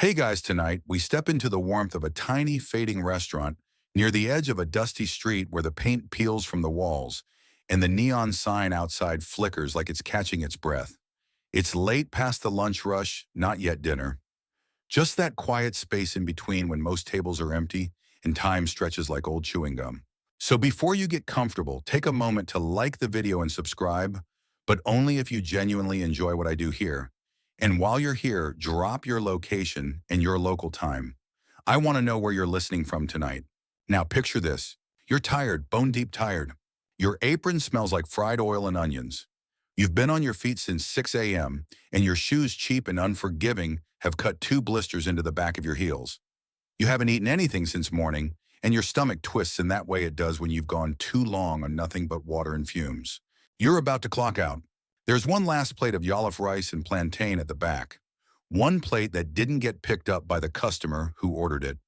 Hey guys, tonight we step into the warmth of a tiny, fading restaurant near the edge of a dusty street where the paint peels from the walls and the neon sign outside flickers like it's catching its breath. It's late past the lunch rush, not yet dinner. Just that quiet space in between when most tables are empty and time stretches like old chewing gum. So before you get comfortable, take a moment to like the video and subscribe, but only if you genuinely enjoy what I do here. And while you're here, drop your location and your local time. I want to know where you're listening from tonight. Now picture this. You're tired, bone deep tired. Your apron smells like fried oil and onions. You've been on your feet since 6 a.m., and your shoes, cheap and unforgiving, have cut two blisters into the back of your heels. You haven't eaten anything since morning, and your stomach twists in that way it does when you've gone too long on nothing but water and fumes. You're about to clock out. There's one last plate of jollof rice and plantain at the back. One plate that didn't get picked up by the customer who ordered it.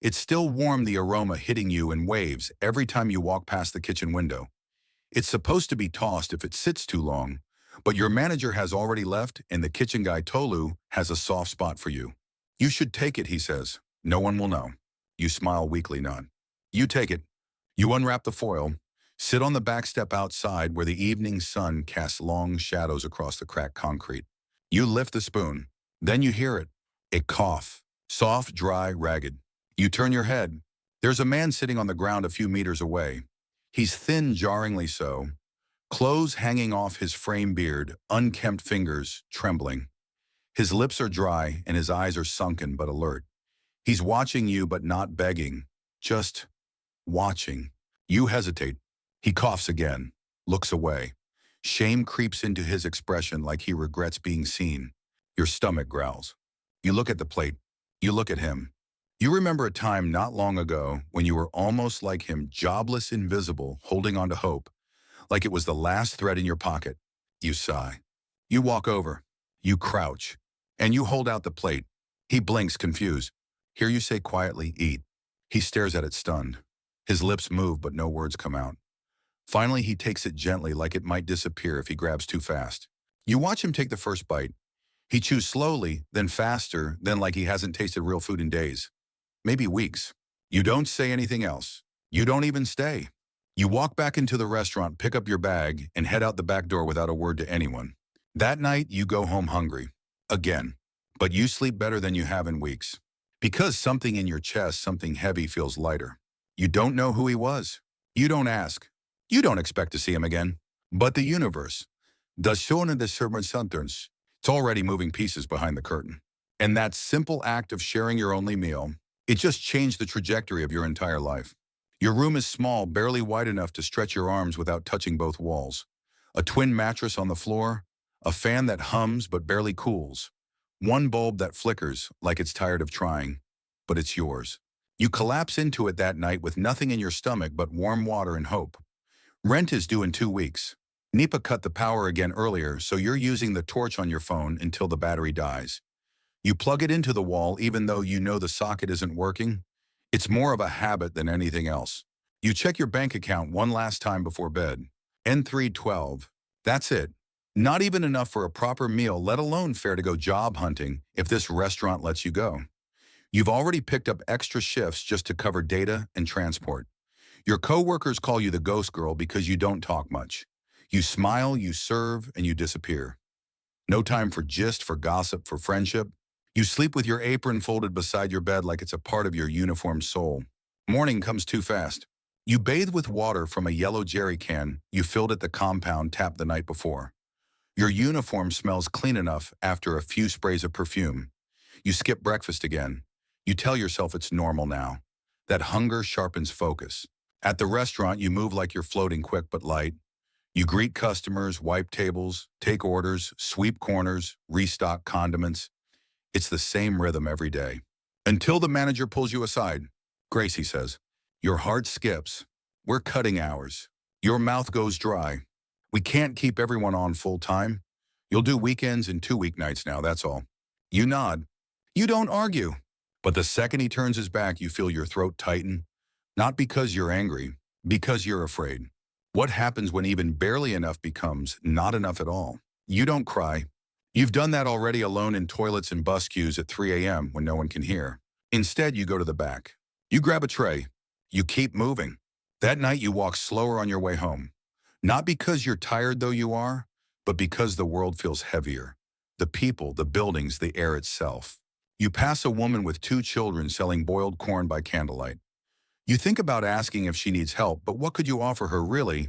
It's still warm, the aroma hitting you in waves every time you walk past the kitchen window. It's supposed to be tossed if it sits too long, but your manager has already left and the kitchen guy Tolu has a soft spot for you. You should take it, he says. No one will know. You smile weakly, nod. You take it. You unwrap the foil, sit on the back step outside where the evening sun casts long shadows across the cracked concrete. You lift the spoon. Then you hear it. A cough. Soft, dry, ragged. You turn your head. There's a man sitting on the ground a few meters away. He's thin, jarringly so. Clothes hanging off his frame beard, unkempt fingers trembling. His lips are dry and his eyes are sunken but alert. He's watching you but not begging. Just watching. You hesitate. He coughs again, looks away. Shame creeps into his expression like he regrets being seen. Your stomach growls. You look at the plate. You look at him. You remember a time not long ago when you were almost like him, jobless, invisible, holding on to hope, like it was the last thread in your pocket. You sigh. You walk over. You crouch. And you hold out the plate. He blinks, confused. Here you say quietly, eat. He stares at it, stunned. His lips move, but no words come out. Finally, he takes it gently, like it might disappear if he grabs too fast. You watch him take the first bite. He chews slowly, then faster, then like he hasn't tasted real food in days. Maybe weeks. You don't say anything else. You don't even stay. You walk back into the restaurant, pick up your bag, and head out the back door without a word to anyone. That night, you go home hungry. Again. But you sleep better than you have in weeks. Because something in your chest, something heavy, feels lighter. You don't know who he was. You don't ask. You don't expect to see him again. But the universe, das Schonen des Sermons, it's already moving pieces behind the curtain. And that simple act of sharing your only meal, it just changed the trajectory of your entire life. Your room is small, barely wide enough to stretch your arms without touching both walls. A twin mattress on the floor, a fan that hums but barely cools, one bulb that flickers like it's tired of trying, but it's yours. You collapse into it that night with nothing in your stomach but warm water and hope. Rent is due in 2 weeks. NEPA cut the power again earlier, so you're using the torch on your phone until the battery dies. You plug it into the wall even though you know the socket isn't working. It's more of a habit than anything else. You check your bank account one last time before bed. N312. That's it. Not even enough for a proper meal, let alone fare to go job hunting if this restaurant lets you go. You've already picked up extra shifts just to cover data and transport. Your coworkers call you the ghost girl because you don't talk much. You smile, you serve, and you disappear. No time for gist, for gossip, for friendship. You sleep with your apron folded beside your bed like it's a part of your uniformed soul. Morning comes too fast. You bathe with water from a yellow jerry can you filled at the compound tapped the night before. Your uniform smells clean enough after a few sprays of perfume. You skip breakfast again. You tell yourself it's normal now. That hunger sharpens focus. At the restaurant, you move like you're floating, quick but light. You greet customers, wipe tables, take orders, sweep corners, restock condiments. It's the same rhythm every day. Until the manager pulls you aside. Grace, he says. Your heart skips. We're cutting hours. Your mouth goes dry. We can't keep everyone on full time. You'll do weekends and 2 weeknights now, that's all. You nod. You don't argue. But the second he turns his back, you feel your throat tighten. Not because you're angry, because you're afraid. What happens when even barely enough becomes not enough at all? You don't cry. You've done that already alone in toilets and bus queues at 3 a.m. when no one can hear. Instead, you go to the back. You grab a tray. You keep moving. That night, you walk slower on your way home. Not because you're tired, though you are, but because the world feels heavier. The people, the buildings, the air itself. You pass a woman with 2 children selling boiled corn by candlelight. You think about asking if she needs help, but what could you offer her really?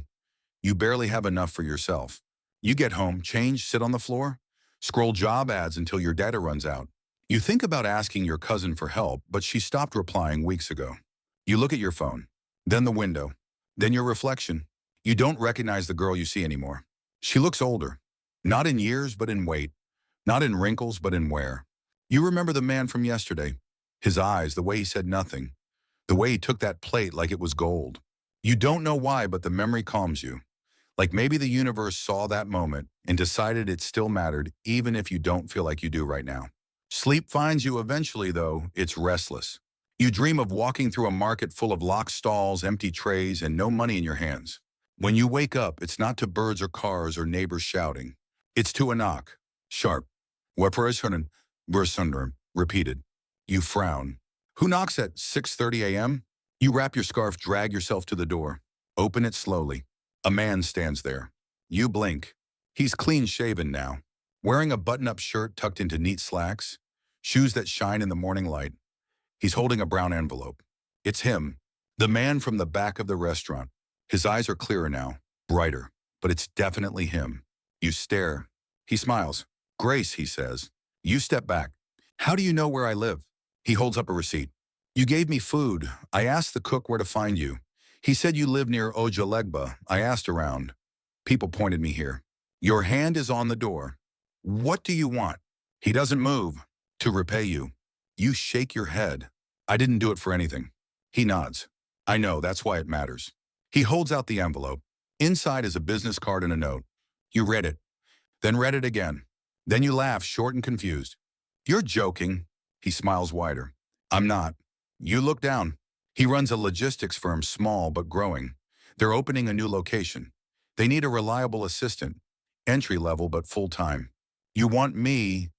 You barely have enough for yourself. You get home, change, sit on the floor, scroll job ads until your data runs out. You think about asking your cousin for help, but she stopped replying weeks ago. You look at your phone, then the window, then your reflection. You don't recognize the girl you see anymore. She looks older, not in years, but in weight, not in wrinkles, but in wear. You remember the man from yesterday, his eyes, the way he said nothing, the way he took that plate like it was gold. You don't know why, but the memory calms you. Like maybe the universe saw that moment and decided it still mattered, even if you don't feel like you do right now. Sleep finds you eventually, though. It's restless. You dream of walking through a market full of locked stalls, empty trays, and no money in your hands. When you wake up, it's not to birds or cars or neighbors shouting. It's to a knock. Sharp. Waitress, repeated. You frown. Who knocks at 6:30 a.m.? You wrap your scarf, drag yourself to the door. Open it slowly. A man stands there. You blink. He's clean-shaven now, wearing a button-up shirt tucked into neat slacks, shoes that shine in the morning light. He's holding a brown envelope. It's him, the man from the back of the restaurant. His eyes are clearer now, brighter, but it's definitely him. You stare. He smiles. Grace, he says. You step back. How do you know where I live? He holds up a receipt. You gave me food. I asked the cook where to find you. He said you live near Ojalegba. I asked around. People pointed me here. Your hand is on the door. What do you want? He doesn't move. To repay you. You shake your head. I didn't do it for anything. He nods. I know, that's why it matters. He holds out the envelope. Inside is a business card and a note. You read it, then read it again. Then you laugh, short and confused. You're joking. He smiles wider. I'm not. You look down. He runs a logistics firm, small but growing. They're opening a new location. They need a reliable assistant, entry level but full-time. You want me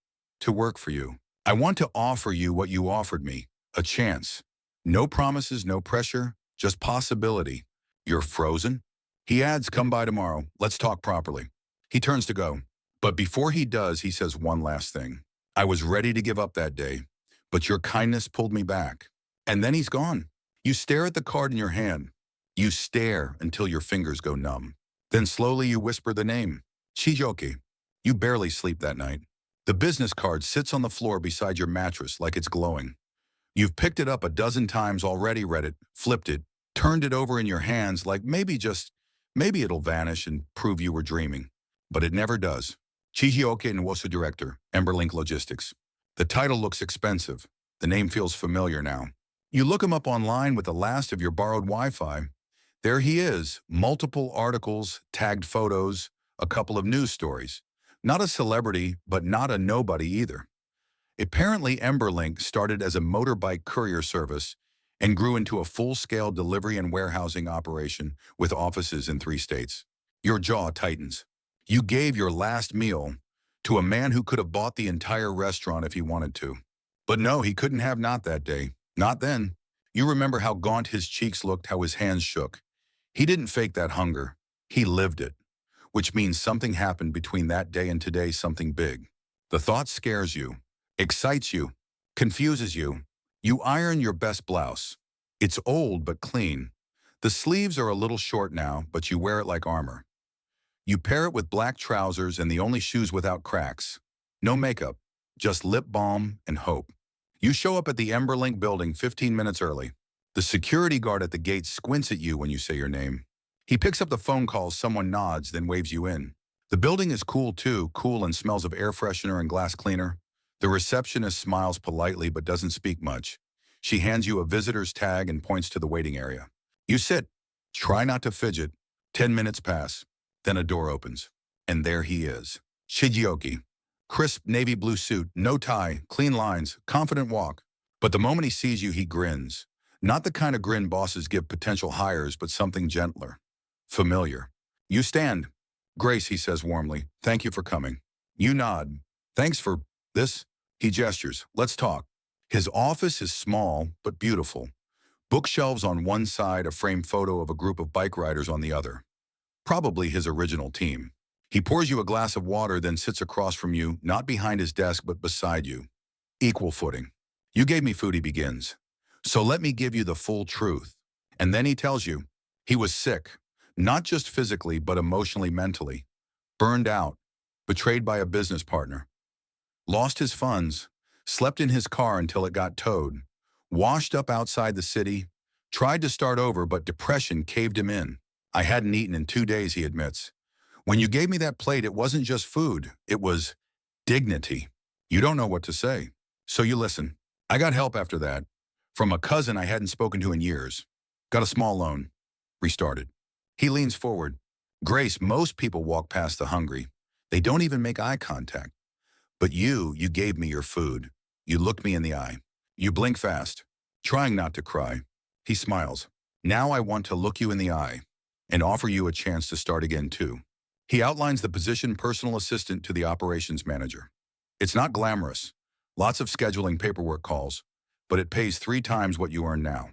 to work for you. I want to offer you what you offered me, a chance. No promises, no pressure, just possibility. You're frozen? He adds, come by tomorrow. Let's talk properly. He turns to go. But before he does, he says one last thing. I was ready to give up that day, but your kindness pulled me back. And then he's gone. You stare at the card in your hand. You stare until your fingers go numb. Then slowly you whisper the name, Chijoki. You barely sleep that night. The business card sits on the floor beside your mattress like it's glowing. You've picked it up a dozen times already, read it, flipped it, turned it over in your hands like maybe it'll vanish and prove you were dreaming. But it never does. Chijioke Nwosu Director, Emberlink Logistics. The title looks expensive. The name feels familiar now. You look him up online with the last of your borrowed Wi-Fi. There he is, multiple articles, tagged photos, a couple of news stories. Not a celebrity, but not a nobody either. Apparently, Emberlink started as a motorbike courier service and grew into a full-scale delivery and warehousing operation with offices in 3 states. Your jaw tightens. You gave your last meal to a man who could have bought the entire restaurant if he wanted to. But no, he couldn't have not that day. Not then. You remember how gaunt his cheeks looked, how his hands shook. He didn't fake that hunger. He lived it. Which means something happened between that day and today, something big. The thought scares you, excites you, confuses you. You iron your best blouse. It's old but clean. The sleeves are a little short now, but you wear it like armor. You pair it with black trousers and the only shoes without cracks. No makeup, just lip balm and hope. You show up at the Emberlink building 15 minutes early. The security guard at the gate squints at you when you say your name. He picks up the phone call, someone nods, then waves you in. The building is cool too, cool and smells of air freshener and glass cleaner. The receptionist smiles politely but doesn't speak much. She hands you a visitor's tag and points to the waiting area. You sit. Try not to fidget. 10 minutes pass. Then a door opens. And there he is. Shigioki. Crisp navy blue suit, no tie, clean lines, confident walk. But the moment he sees you, he grins. Not the kind of grin bosses give potential hires, but something gentler. Familiar. You stand. Grace, he says warmly. Thank you for coming. You nod. Thanks for this. He gestures. Let's talk. His office is small but beautiful. Bookshelves on one side, a framed photo of a group of bike riders on the other. Probably his original team. He pours you a glass of water, then sits across from you, not behind his desk but beside you. Equal footing. You gave me food, he begins. So let me give you the full truth. And then he tells you he was sick, not just physically but emotionally, mentally. Burned out, betrayed by a business partner. Lost his funds, slept in his car until it got towed, washed up outside the city, tried to start over but depression caved him in. I hadn't eaten in 2 days, he admits. When you gave me that plate, it wasn't just food, it was dignity. You don't know what to say, so you listen. I got help after that, from a cousin I hadn't spoken to in years. Got a small loan. Restarted. He leans forward. Grace, most people walk past the hungry. They don't even make eye contact. But you gave me your food. You looked me in the eye. You blink fast, trying not to cry. He smiles. Now I want to look you in the eye and offer you a chance to start again too. He outlines the position, personal assistant to the operations manager. It's not glamorous. Lots of scheduling, paperwork calls, but it pays 3 times what you earn now.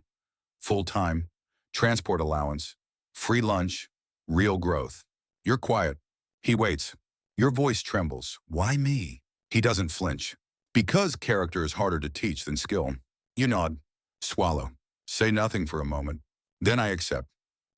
Full-time, transport allowance, free lunch, real growth. You're quiet. He waits. Your voice trembles. Why me? He doesn't flinch. Because character is harder to teach than skill. You nod. Swallow. Say nothing for a moment. Then I accept.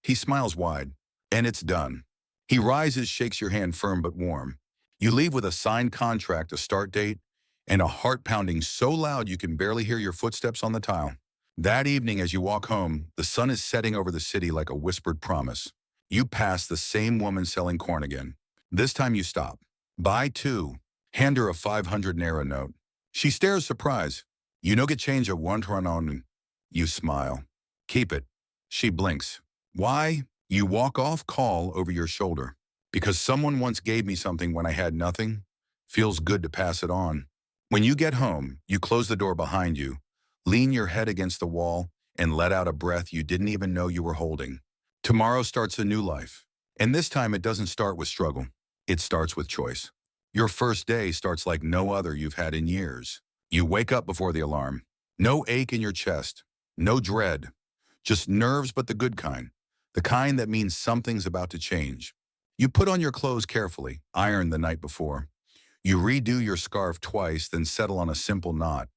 He smiles wide. And it's done. He rises, shakes your hand firm but warm. You leave with a signed contract, a start date, and a heart pounding so loud you can barely hear your footsteps on the tile. That evening as you walk home, the sun is setting over the city like a whispered promise. You pass the same woman selling corn again. This time you stop. Buy 2. Hand her a 500 naira note. She stares surprised. You no get change of 1 You smile. Keep it. She blinks. Why? You walk off, call over your shoulder. Because someone once gave me something when I had nothing. Feels good to pass it on. When you get home, you close the door behind you, lean your head against the wall, and let out a breath you didn't even know you were holding. Tomorrow starts a new life. And this time it doesn't start with struggle. It starts with choice. Your first day starts like no other you've had in years. You wake up before the alarm. No ache in your chest. No dread. Just nerves, but the good kind. The kind that means something's about to change. You put on your clothes carefully, ironed the night before. You redo your scarf twice, then settle on a simple knot.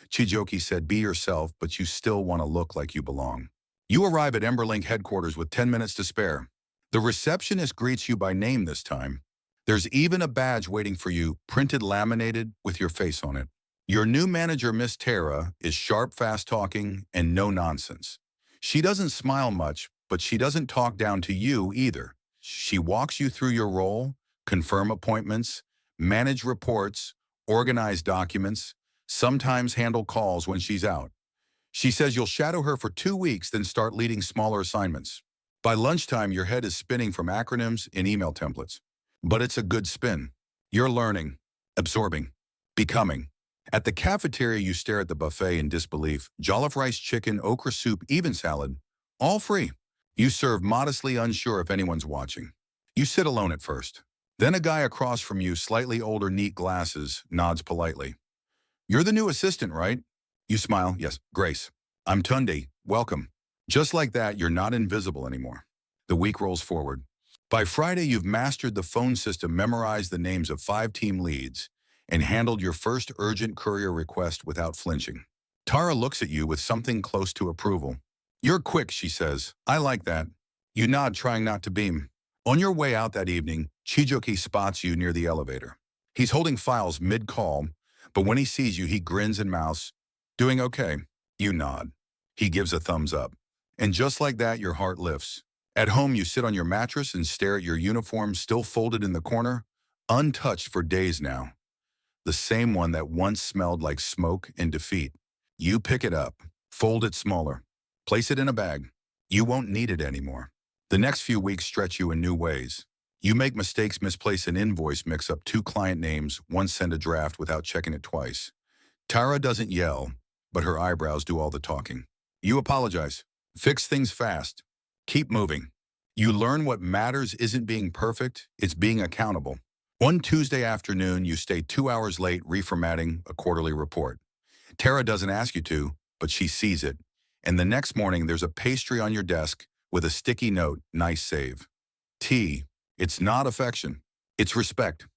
Chijoki said, be yourself, but you still want to look like you belong. You arrive at Emberlink headquarters with 10 minutes to spare. The receptionist greets you by name this time. There's even a badge waiting for you, printed laminated with your face on it. Your new manager, Miss Tara, is sharp, fast-talking, and no nonsense. She doesn't smile much, but she doesn't talk down to you either. She walks you through your role, confirm appointments, manage reports, organize documents, sometimes handle calls when she's out. She says you'll shadow her for 2 weeks, then start leading smaller assignments. By lunchtime, your head is spinning from acronyms and email templates. But it's a good spin. You're learning, absorbing, becoming. At the cafeteria, you stare at the buffet in disbelief. Jollof rice, chicken, okra soup, even salad. All free. You serve modestly, unsure if anyone's watching. You sit alone at first. Then a guy across from you, slightly older, neat glasses, nods politely. You're the new assistant, right? You smile. Yes, Grace. I'm Tunde. Welcome. Just like that, you're not invisible anymore. The week rolls forward. By Friday, you've mastered the phone system, memorized the names of 5 team leads, and handled your first urgent courier request without flinching. Tara looks at you with something close to approval. You're quick, she says. I like that. You nod, trying not to beam. On your way out that evening, Chijoki spots you near the elevator. He's holding files mid-call, but when he sees you, he grins and mouths, doing okay. You nod. He gives a thumbs up. And just like that, your heart lifts. At home, you sit on your mattress and stare at your uniform still folded in the corner, untouched for days now. The same one that once smelled like smoke and defeat. You pick it up, fold it smaller, place it in a bag. You won't need it anymore. The next few weeks stretch you in new ways. You make mistakes, misplace an invoice, mix up 2 client names, once send a draft without checking it twice. Tara doesn't yell, but her eyebrows do all the talking. You apologize. Fix things fast. Keep moving. You learn what matters isn't being perfect, it's being accountable. One Tuesday afternoon, you stay 2 hours late reformatting a quarterly report. Tara doesn't ask you to, but she sees it. And the next morning, there's a pastry on your desk with a sticky note, nice save. T, it's not affection, it's respect,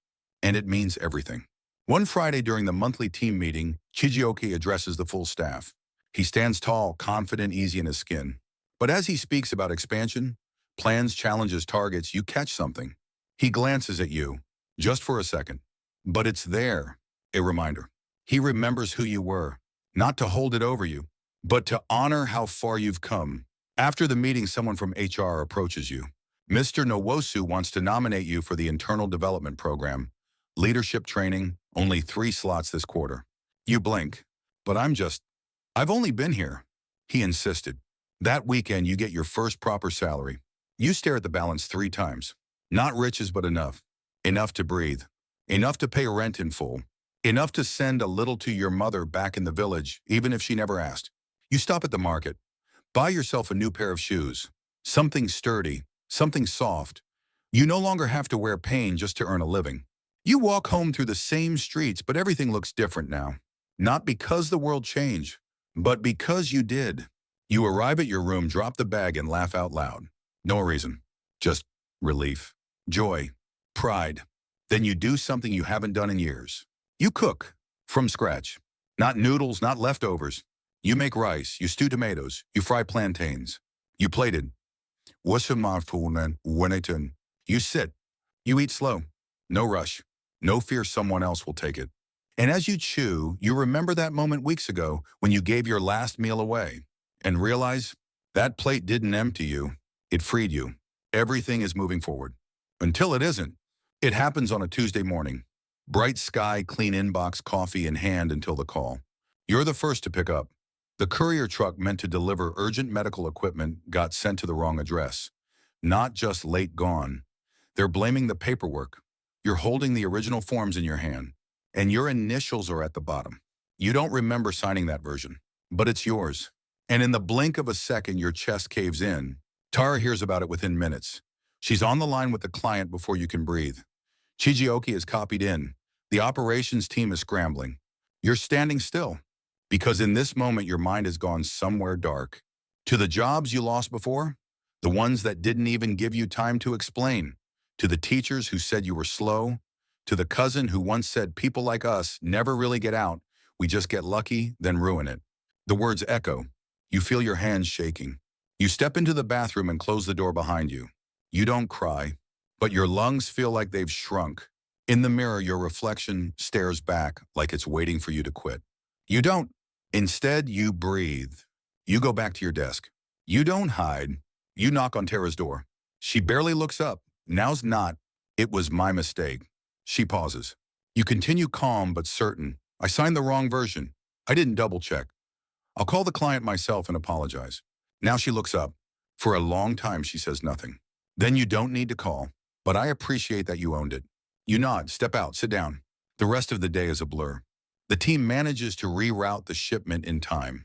and it means everything. One Friday during the monthly team meeting, Chijioke addresses the full staff. He stands tall, confident, easy in his skin. But as he speaks about expansion, plans, challenges, targets, you catch something. He glances at you, just for a second. But it's there, a reminder. He remembers who you were, not to hold it over you, but to honor how far you've come. After the meeting, someone from HR approaches you. Mr. Nowosu wants to nominate you for the internal development program. Leadership training, only 3 slots this quarter. You blink. But I've only been here. He insisted. That weekend, you get your first proper salary. You stare at the balance 3 times. Not riches, but enough. Enough to breathe. Enough to pay rent in full. Enough to send a little to your mother back in the village, even if she never asked. You stop at the market. Buy yourself a new pair of shoes. Something sturdy. Something soft. You no longer have to wear pain just to earn a living. You walk home through the same streets, but everything looks different now. Not because the world changed, but because you did. You arrive at your room, drop the bag, and laugh out loud. No reason. Just relief, joy, pride. Then you do something you haven't done in years. You cook from scratch. Not noodles, not leftovers. You make rice, you stew tomatoes, you fry plantains. You plated. You sit. You eat slow. No rush. No fear someone else will take it. And as you chew, you remember that moment weeks ago when you gave your last meal away and realize that plate didn't empty you. It freed you. Everything is moving forward. Until it isn't. It happens on a Tuesday morning. Bright sky, clean inbox, coffee in hand until the call. You're the first to pick up. The courier truck meant to deliver urgent medical equipment got sent to the wrong address. Not just late gone. They're blaming the paperwork. You're holding the original forms in your hand, and your initials are at the bottom. You don't remember signing that version, but it's yours. And in the blink of a second, your chest caves in. Tara hears about it within minutes. She's on the line with the client before you can breathe. Chijioke is copied in. The operations team is scrambling. You're standing still, because in this moment, your mind has gone somewhere dark. To the jobs you lost before, the ones that didn't even give you time to explain, to the teachers who said you were slow, to the cousin who once said people like us never really get out, we just get lucky, then ruin it. The words echo. You feel your hands shaking. You step into the bathroom and close the door behind you. You don't cry, but your lungs feel like they've shrunk. In the mirror, your reflection stares back like it's waiting for you to quit. You don't. Instead, you breathe. You go back to your desk. You don't hide. You knock on Tara's door. She barely looks up. Now's not. It was my mistake. She pauses. You continue calm but certain. I signed the wrong version. I didn't double check. I'll call the client myself and apologize. Now she looks up. For a long time, she says nothing. Then you don't need to call, but I appreciate that you owned it. You nod, step out, sit down. The rest of the day is a blur. The team manages to reroute the shipment in time.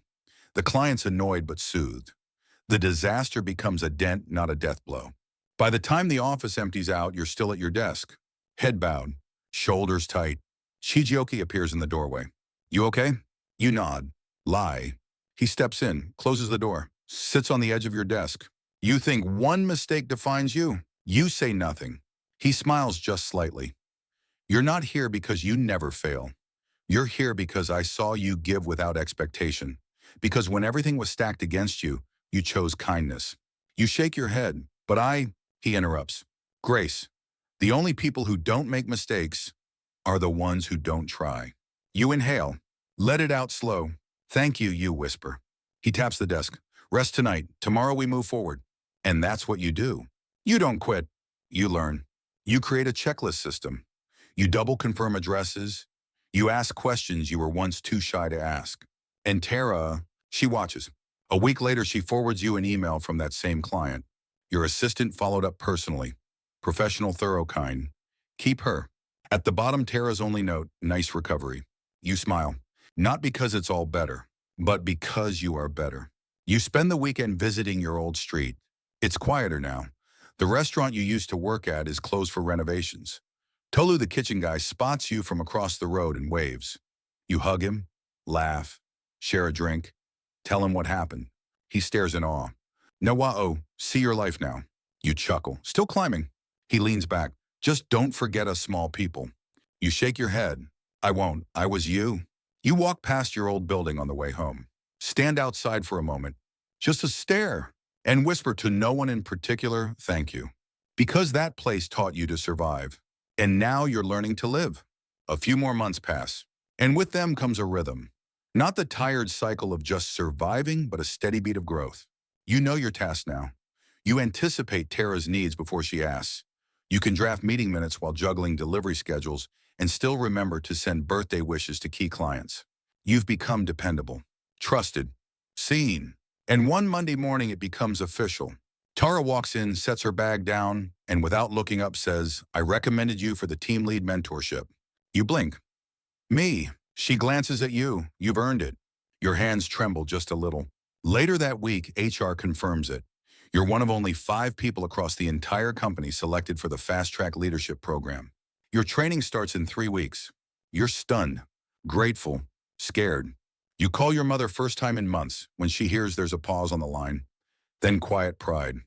The client's annoyed but soothed. The disaster becomes a dent, not a death blow. By the time the office empties out, you're still at your desk. Head bowed, shoulders tight. Chijioke appears in the doorway. You okay? You nod. Lie. He steps in, closes the door, sits on the edge of your desk. You think one mistake defines you. You say nothing. He smiles just slightly. You're not here because you never fail. You're here because I saw you give without expectation. Because when everything was stacked against you, you chose kindness. You shake your head, but he interrupts. Grace, the only people who don't make mistakes are the ones who don't try. You inhale. Let it out slow. Thank you, you whisper. He taps the desk. Rest tonight. Tomorrow we move forward. And that's what you do. You don't quit. You learn. You create a checklist system. You double confirm addresses. You ask questions you were once too shy to ask. And Tara, she watches. A week later, she forwards you an email from that same client. Your assistant followed up personally. Professional, thorough kind. Keep her. At the bottom, Tara's only note, nice recovery. You smile. Not because it's all better, but because you are better. You spend the weekend visiting your old street. It's quieter now. The restaurant you used to work at is closed for renovations. Tolu, the kitchen guy, spots you from across the road and waves. You hug him, laugh, share a drink, tell him what happened. He stares in awe. No wa-oh, see your life now. You chuckle, still climbing. He leans back. Just don't forget us small people. You shake your head. I won't. I was you. You walk past your old building on the way home. Stand outside for a moment. Just a stare. And whisper to no one in particular, thank you. Because that place taught you to survive. And now you're learning to live. A few more months pass. And with them comes a rhythm. Not the tired cycle of just surviving, but a steady beat of growth. You know your task now. You anticipate Tara's needs before she asks. You can draft meeting minutes while juggling delivery schedules and still remember to send birthday wishes to key clients. You've become dependable, trusted, seen. And one Monday morning it becomes official. Tara walks in, sets her bag down, and without looking up says, I recommended you for the team lead mentorship. You blink. Me. She glances at you. You've earned it. Your hands tremble just a little. Later that week, HR confirms it. You're one of only 5 people across the entire company selected for the Fast Track Leadership Program. Your training starts in 3 weeks. You're stunned, grateful, scared. You call your mother first time in months when she hears there's a pause on the line. Then quiet pride.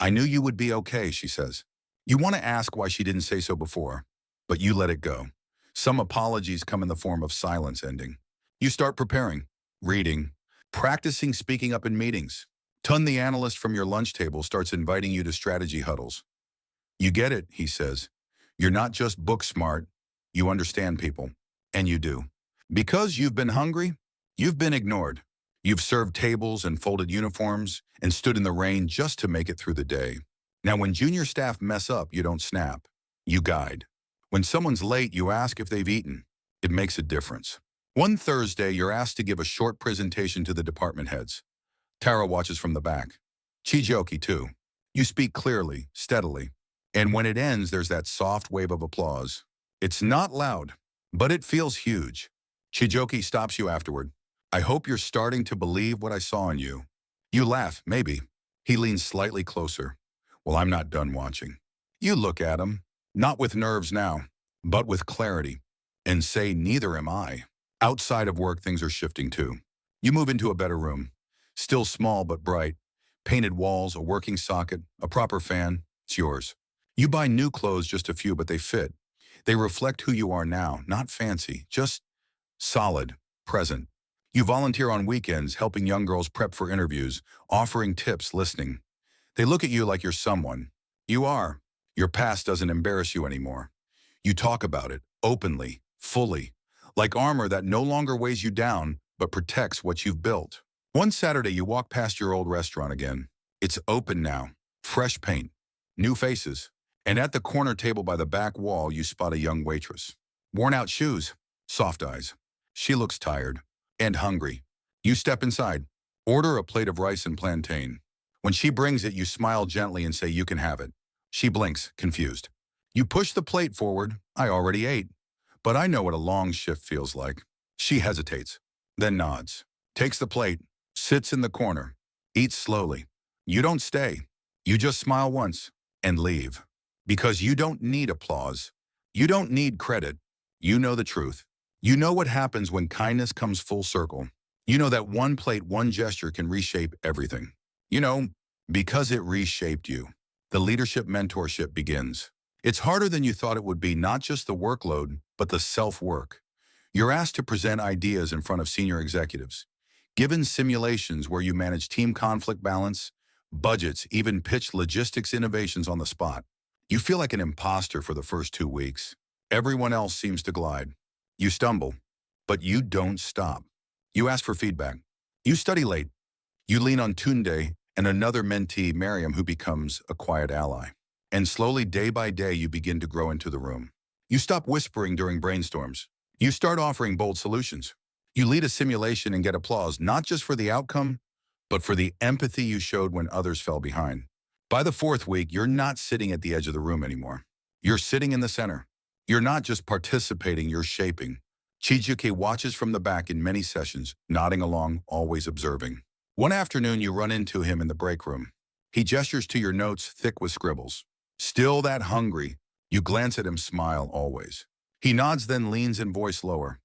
I knew you would be okay, she says. You want to ask why she didn't say so before, but you let it go. Some apologies come in the form of silence ending. You start preparing, reading, practicing speaking up in meetings. Tun, the analyst from your lunch table, starts inviting you to strategy huddles. You get it, he says. You're not just book smart, you understand people. And you do. Because you've been hungry, you've been ignored. You've served tables and folded uniforms and stood in the rain just to make it through the day. Now, when junior staff mess up, you don't snap. You guide. When someone's late, you ask if they've eaten. It makes a difference. One Thursday, you're asked to give a short presentation to the department heads. Tara watches from the back. Chijoki, too. You speak clearly, steadily. And when it ends, there's that soft wave of applause. It's not loud, but it feels huge. Chijoki stops you afterward. I hope you're starting to believe what I saw in you. You laugh, maybe. He leans slightly closer. Well, I'm not done watching. You look at him, not with nerves now, but with clarity, and say, neither am I. Outside of work, things are shifting too. You move into a better room. Still small but bright. Painted walls, a working socket, a proper fan. It's yours. You buy new clothes, just a few, but they fit. They reflect who you are now, not fancy, just solid, present. You volunteer on weekends, helping young girls prep for interviews, offering tips, listening. They look at you like you're someone. You are. Your past doesn't embarrass you anymore. You talk about it, openly, fully, like armor that no longer weighs you down, but protects what you've built. One Saturday, you walk past your old restaurant again. It's open now, fresh paint, new faces. And at the corner table by the back wall, you spot a young waitress. Worn out shoes, soft eyes. She looks tired and hungry. You step inside, order a plate of rice and plantain. When she brings it, you smile gently and say, you can have it. She blinks, confused. You push the plate forward. I already ate, but I know what a long shift feels like. She hesitates, then nods, takes the plate, sits in the corner, eats slowly. You don't stay. You just smile once and leave. Because you don't need applause. You don't need credit. You know the truth. You know what happens when kindness comes full circle. You know that one plate, one gesture can reshape everything. You know, because it reshaped you. The leadership mentorship begins. It's harder than you thought it would be, not just the workload, but the self-work. You're asked to present ideas in front of senior executives. Given simulations where you manage team conflict balance, budgets, even pitch logistics innovations on the spot. You feel like an imposter for the first 2 weeks. Everyone else seems to glide. You stumble, but you don't stop. You ask for feedback. You study late. You lean on Tunde and another mentee, Miriam, who becomes a quiet ally. And slowly, day by day, you begin to grow into the room. You stop whispering during brainstorms. You start offering bold solutions. You lead a simulation and get applause, not just for the outcome, but for the empathy you showed when others fell behind. By the 4th week, you're not sitting at the edge of the room anymore. You're sitting in the center. You're not just participating, you're shaping. Chijuke watches from the back in many sessions, nodding along, always observing. One afternoon, you run into him in the break room. He gestures to your notes, thick with scribbles. Still that hungry, You glance at him, smile always. He nods, then leans in, voice lower.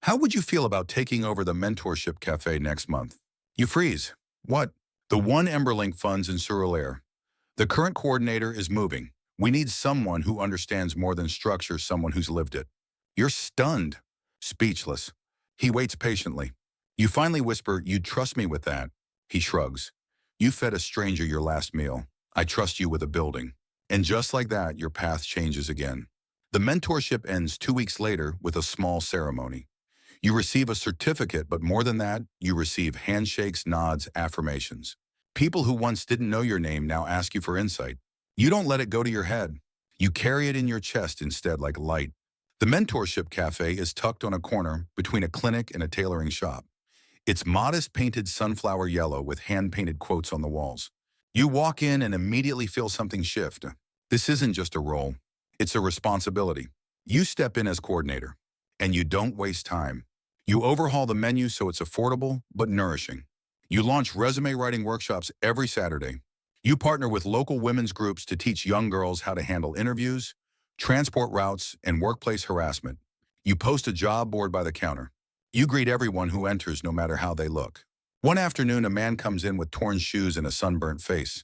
How would you feel about taking over the Mentorship Cafe next month? You freeze. What? The one Emberlink funds in Surulair. The current coordinator is moving. We need someone who understands more than structure, someone who's lived it. You're stunned, speechless. He waits patiently. You finally whisper, "You'd trust me with that." He shrugs. You fed a stranger your last meal. I trust you with a building. And just like that, your path changes again. The mentorship ends 2 weeks later with a small ceremony. You receive a certificate, but more than that, you receive handshakes, nods, affirmations. People who once didn't know your name now ask you for insight. You don't let it go to your head. You carry it in your chest instead, like light. The Mentorship Cafe is tucked on a corner between a clinic and a tailoring shop. It's modest, painted sunflower yellow with hand-painted quotes on the walls. You walk in and immediately feel something shift. This isn't just a role. It's a responsibility. You step in as coordinator, and you don't waste time. You overhaul the menu so it's affordable but nourishing. You launch resume writing workshops every Saturday. You partner with local women's groups to teach young girls how to handle interviews, transport routes, and workplace harassment. You post a job board by the counter. You greet everyone who enters, no matter how they look. One afternoon, a man comes in with torn shoes and a sunburnt face.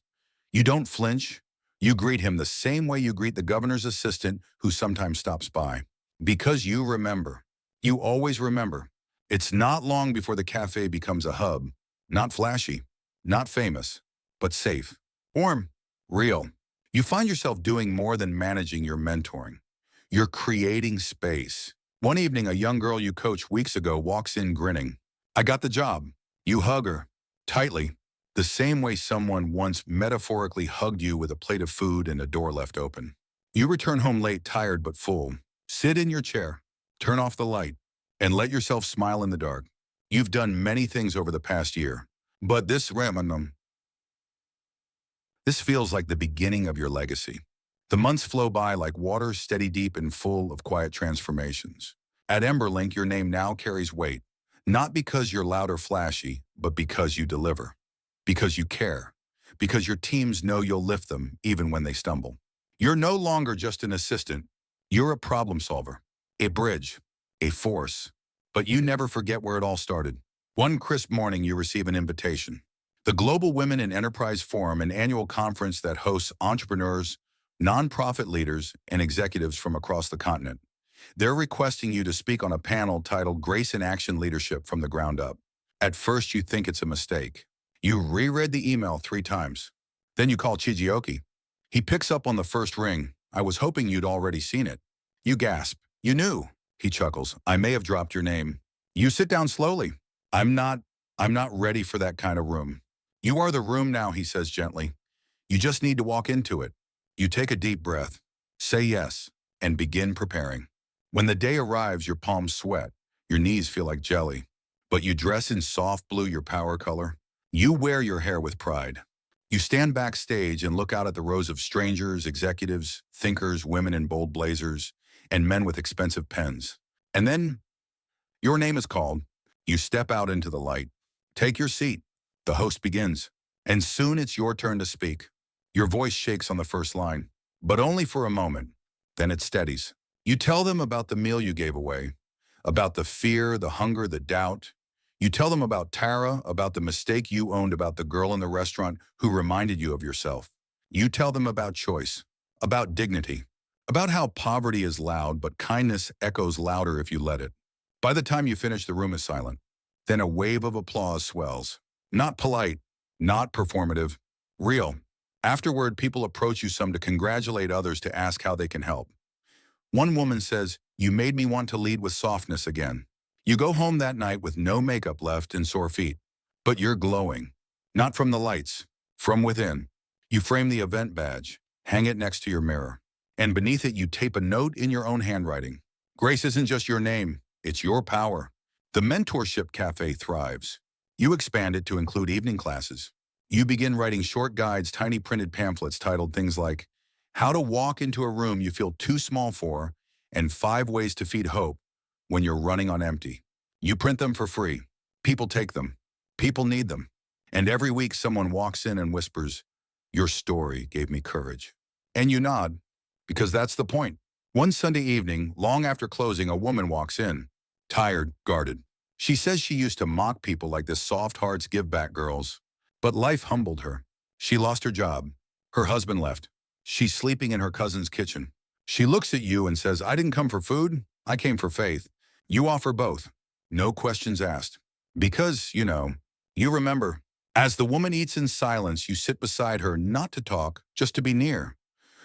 You don't flinch. You greet him the same way you greet the governor's assistant who sometimes stops by. Because you remember. You always remember. It's not long before the cafe becomes a hub. Not flashy, not famous, but safe, warm, real. You find yourself doing more than managing your mentoring. You're creating space. One evening, a young girl you coached weeks ago walks in grinning. I got the job. You hug her, tightly, the same way someone once metaphorically hugged you with a plate of food and a door left open. You return home late, tired but full. Sit in your chair, turn off the light, and let yourself smile in the dark. You've done many things over the past year, but this feels like the beginning of your legacy. The months flow by like water, steady, deep, and full of quiet transformations. At Emberlink, your name now carries weight, not because you're loud or flashy, but because you deliver, because you care, because your teams know you'll lift them even when they stumble. You're no longer just an assistant. You're a problem solver, a bridge, a force. But you never forget where it all started. One crisp morning, you receive an invitation. The Global Women in Enterprise Forum, an annual conference that hosts entrepreneurs, nonprofit leaders, and executives from across the continent. They're requesting you to speak on a panel titled Grace in Action Leadership from the Ground Up. At first, you think it's a mistake. You reread the email 3 times. Then you call Chijioki. He picks up on the first ring. I was hoping you'd already seen it. You gasp. You knew. He chuckles. I may have dropped your name. You sit down slowly. I'm not ready for that kind of room. You are the room now, he says gently. You just need to walk into it. You take a deep breath, say yes, and begin preparing. When the day arrives, your palms sweat, your knees feel like jelly, but you dress in soft blue, your power color. You wear your hair with pride. You stand backstage and look out at the rows of strangers, executives, thinkers, women in bold blazers, and men with expensive pens. And then your name is called. You step out into the light. Take your seat. The host begins. And soon it's your turn to speak. Your voice shakes on the first line, but only for a moment. Then it steadies. You tell them about the meal you gave away, about the fear, the hunger, the doubt. You tell them about Tara, about the mistake you owned, about the girl in the restaurant who reminded you of yourself. You tell them about choice, about dignity, about how poverty is loud, but kindness echoes louder if you let it. By the time you finish, the room is silent. Then a wave of applause swells. Not polite, not performative, real. Afterward, people approach you, some to congratulate, others to ask how they can help. One woman says, "You made me want to lead with softness again." You go home that night with no makeup left and sore feet. But you're glowing. Not from the lights, from within. You frame the event badge, hang it next to your mirror. And beneath it, you tape a note in your own handwriting. Grace isn't just your name, it's your power. The Mentorship Cafe thrives. You expand it to include evening classes. You begin writing short guides, tiny printed pamphlets titled things like How to Walk into a Room You Feel Too Small For and 5 Ways to Feed Hope When You're Running on Empty. You print them for free. People take them. People need them. And every week someone walks in and whispers, "Your story gave me courage." And you nod, Because that's the point. One Sunday evening, long after closing, a woman walks in, tired, guarded. She says she used to mock people like this soft hearts give back girls. But life humbled her. She lost her job. Her husband left. She's sleeping in her cousin's kitchen. She looks at you and says, I didn't come for food, I came for faith. You offer both. No questions asked. Because, you remember. As the woman eats in silence, you sit beside her not to talk, just to be near.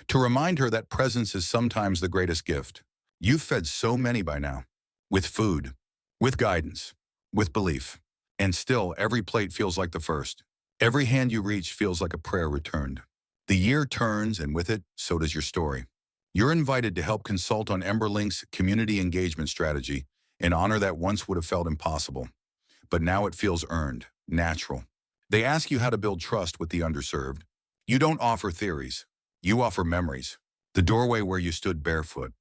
To remind her that presence is sometimes the greatest gift. You've fed so many by now. With food, with guidance, with belief. And still, every plate feels like the first. Every hand you reach feels like a prayer returned. The year turns, and with it, so does your story. You're invited to help consult on Emberlink's community engagement strategy, an honor that once would have felt impossible. But now it feels earned, natural. They ask you how to build trust with the underserved. You don't offer theories. You offer memories. The doorway where you stood barefoot.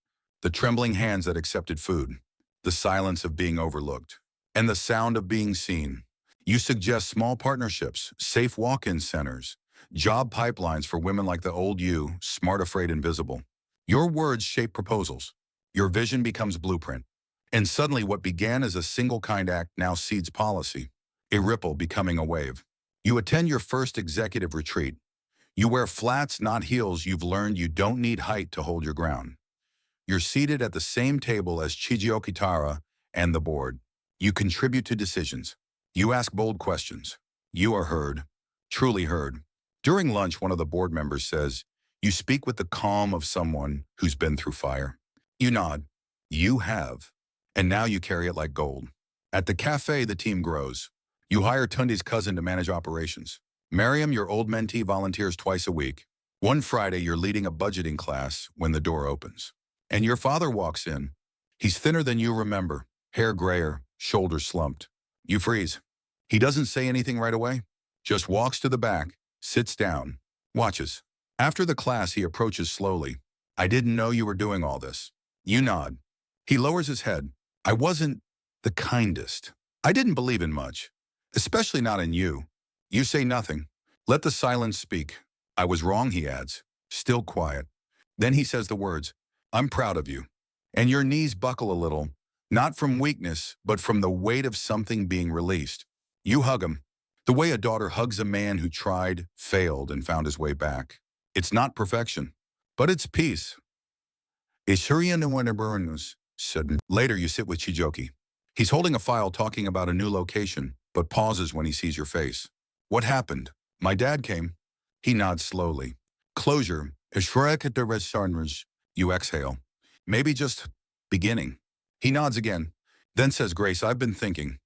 The trembling hands that accepted food. The silence of being overlooked. And the sound of being seen. You suggest small partnerships, safe walk-in centers, job pipelines for women like the old you, smart, afraid, invisible. Your words shape proposals. Your vision becomes blueprint. And suddenly what began as a single kind act now seeds policy, a ripple becoming a wave. You attend your first executive retreat. You wear flats, not heels. You've learned you don't need height to hold your ground. You're seated at the same table as Chiji Okitara and the board. You contribute to decisions. You ask bold questions. You are heard, truly heard. During lunch, one of the board members says, you speak with the calm of someone who's been through fire. You nod. You have. And now you carry it like gold. At the cafe, the team grows. You hire Tunde's cousin to manage operations. Miriam, your old mentee, volunteers twice a week. One Friday, you're leading a budgeting class when the door opens. And your father walks in. He's thinner than you remember, hair grayer, shoulders slumped. You freeze. He doesn't say anything right away, just walks to the back, sits down, watches. After the class, he approaches slowly. I didn't know you were doing all this. You nod. He lowers his head. I wasn't the kindest. I didn't believe in much, especially not in you. You say nothing. Let the silence speak. I was wrong, he adds, still quiet. Then he says the words, I'm proud of you. And your knees buckle a little, not from weakness, but from the weight of something being released. You hug him, the way a daughter hugs a man who tried, failed, and found his way back. It's not perfection, but it's peace. Later, you sit with Chijoki. He's holding a file talking about a new location, but pauses when he sees your face. What happened? My dad came. He nods slowly. Closure. You exhale. Maybe just beginning. He nods again, then says, Grace, I've been thinking.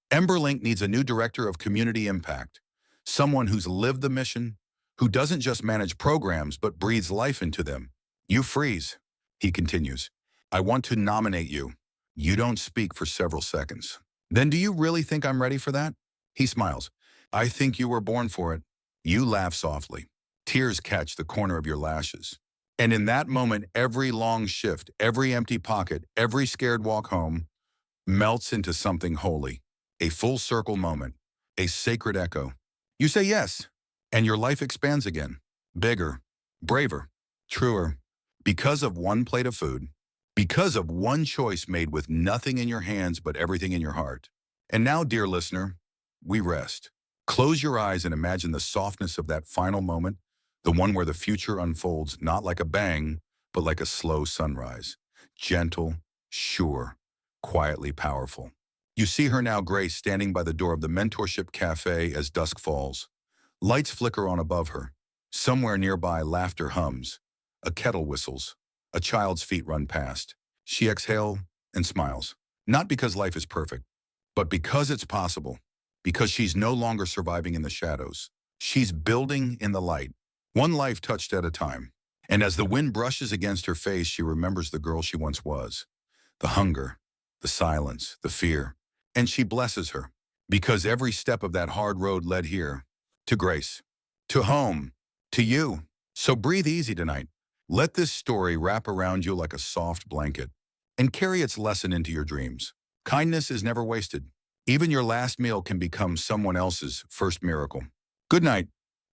Emberlink needs a new director of community impact. Someone who's lived the mission, who doesn't just manage programs, but breathes life into them. You freeze. He continues. I want to nominate you. You don't speak for several seconds. Then do you really think I'm ready for that? He smiles. I think you were born for it. You laugh softly. Tears catch the corner of your lashes. And in that moment, every long shift, every empty pocket, every scared walk home melts into something holy. A full circle moment, a sacred echo. You say yes, and your life expands again. Bigger, braver, truer. Because of one plate of food. Because of one choice made with nothing in your hands but everything in your heart. And now, dear listener, we rest. Close your eyes and imagine the softness of that final moment, the one where the future unfolds not like a bang, but like a slow sunrise. Gentle, sure, quietly powerful. You see her now, Grace, standing by the door of the Mentorship Cafe as dusk falls. Lights flicker on above her. Somewhere nearby, laughter hums. A kettle whistles. A child's feet run past. She exhales and smiles. Not because life is perfect, but because it's possible. Because she's no longer surviving in the shadows. She's building in the light. One life touched at a time. And as the wind brushes against her face, she remembers the girl she once was. The hunger, the silence, the fear. And she blesses her. Because every step of that hard road led here. To Grace. To home. To you. So breathe easy tonight. Let this story wrap around you like a soft blanket. And carry its lesson into your dreams. Kindness is never wasted. Even your last meal can become someone else's first miracle. Good night.